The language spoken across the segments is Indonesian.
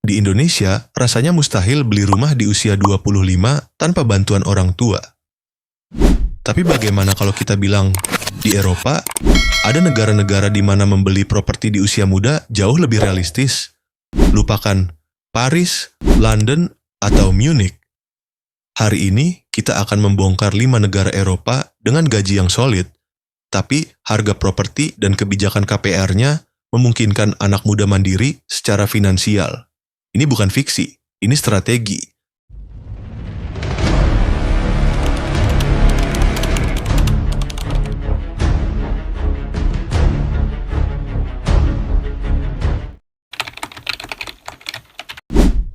Di Indonesia, rasanya mustahil beli rumah di usia 25 tanpa bantuan orang tua. Tapi bagaimana kalau kita bilang, di Eropa, ada negara-negara di mana membeli properti di usia muda jauh lebih realistis. Lupakan Paris, London, atau Munich. Hari ini, kita akan membongkar 5 negara Eropa dengan gaji yang solid, tapi harga properti dan kebijakan KPR-nya memungkinkan anak muda mandiri secara finansial. Ini bukan fiksi, ini strategi.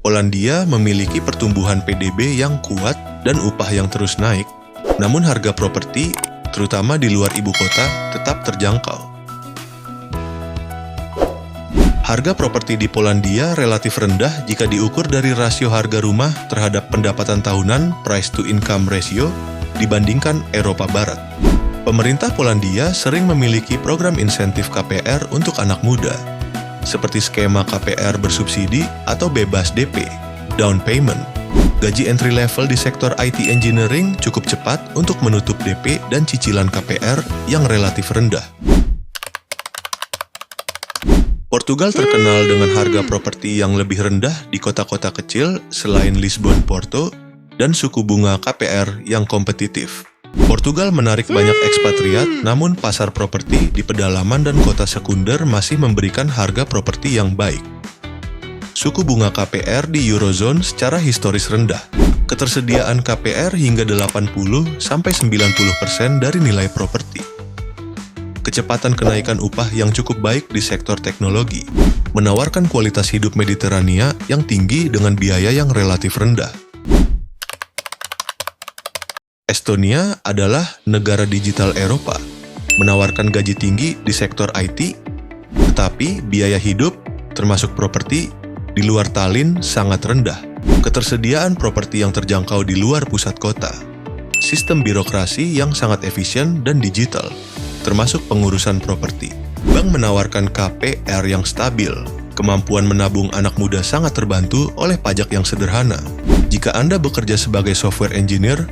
Polandia memiliki pertumbuhan PDB yang kuat dan upah yang terus naik, namun harga properti, terutama di luar ibu kota, tetap terjangkau. Harga properti di Polandia relatif rendah jika diukur dari rasio harga rumah terhadap pendapatan tahunan price to income ratio dibandingkan Eropa Barat. Pemerintah Polandia sering memiliki program insentif KPR untuk anak muda, seperti skema KPR bersubsidi atau bebas DP, down payment. Gaji entry level di sektor IT engineering cukup cepat untuk menutup DP dan cicilan KPR yang relatif rendah. Portugal terkenal dengan harga properti yang lebih rendah di kota-kota kecil selain Lisbon, Porto, dan suku bunga KPR yang kompetitif. Portugal menarik banyak ekspatriat, namun pasar properti di pedalaman dan kota sekunder masih memberikan harga properti yang baik. Suku bunga KPR di Eurozone secara historis rendah. Ketersediaan KPR hingga 80-90% dari nilai properti. Kecepatan kenaikan upah yang cukup baik di sektor teknologi, menawarkan kualitas hidup Mediterania yang tinggi dengan biaya yang relatif rendah. Estonia adalah negara digital Eropa, menawarkan gaji tinggi di sektor IT, tetapi biaya hidup, termasuk properti, di luar Tallinn sangat rendah. Ketersediaan properti yang terjangkau di luar pusat kota. Sistem birokrasi yang sangat efisien dan digital, termasuk pengurusan properti. Bank menawarkan KPR yang stabil. Kemampuan menabung anak muda sangat terbantu oleh pajak yang sederhana. Jika Anda bekerja sebagai software engineer,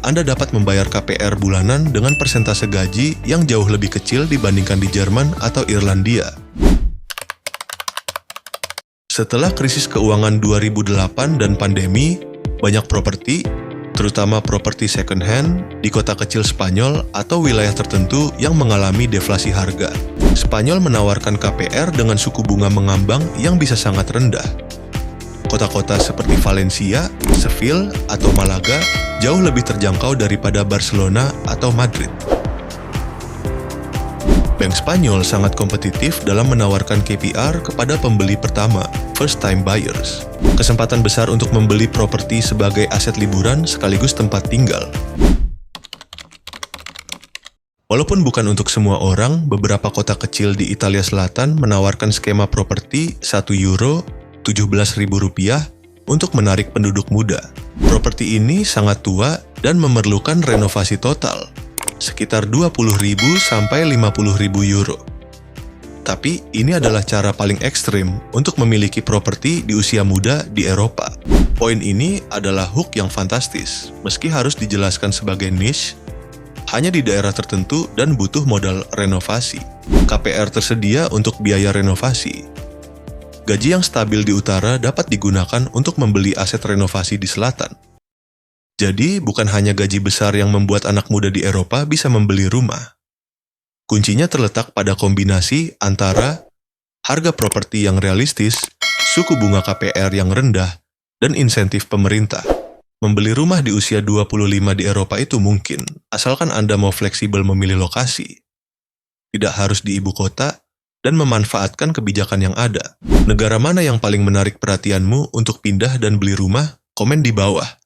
Anda dapat membayar KPR bulanan dengan persentase gaji yang jauh lebih kecil dibandingkan di Jerman atau Irlandia. Setelah krisis keuangan 2008 dan pandemi, banyak properti, terutama properti second hand, di kota kecil Spanyol atau wilayah tertentu yang mengalami deflasi harga. Spanyol menawarkan KPR dengan suku bunga mengambang yang bisa sangat rendah. Kota-kota seperti Valencia, Seville, atau Malaga jauh lebih terjangkau daripada Barcelona atau Madrid. Bank Spanyol sangat kompetitif dalam menawarkan KPR kepada pembeli pertama, first-time buyers. Kesempatan besar untuk membeli properti sebagai aset liburan sekaligus tempat tinggal. Walaupun bukan untuk semua orang, beberapa kota kecil di Italia Selatan menawarkan skema properti €1, Rp17.000 untuk menarik penduduk muda. Properti ini sangat tua dan memerlukan renovasi total, sekitar €20.000 sampai €50.000. Tapi ini adalah cara paling ekstrim untuk memiliki properti di usia muda di Eropa. Poin ini adalah hook yang fantastis, meski harus dijelaskan sebagai niche, hanya di daerah tertentu dan butuh modal renovasi. KPR tersedia untuk biaya renovasi. Gaji yang stabil di utara dapat digunakan untuk membeli aset renovasi di selatan. Jadi, bukan hanya gaji besar yang membuat anak muda di Eropa bisa membeli rumah. Kuncinya terletak pada kombinasi antara harga properti yang realistis, suku bunga KPR yang rendah, dan insentif pemerintah. Membeli rumah di usia 25 di Eropa itu mungkin, asalkan Anda mau fleksibel memilih lokasi. Tidak harus di ibu kota, dan memanfaatkan kebijakan yang ada. Negara mana yang paling menarik perhatianmu untuk pindah dan beli rumah? Komen di bawah.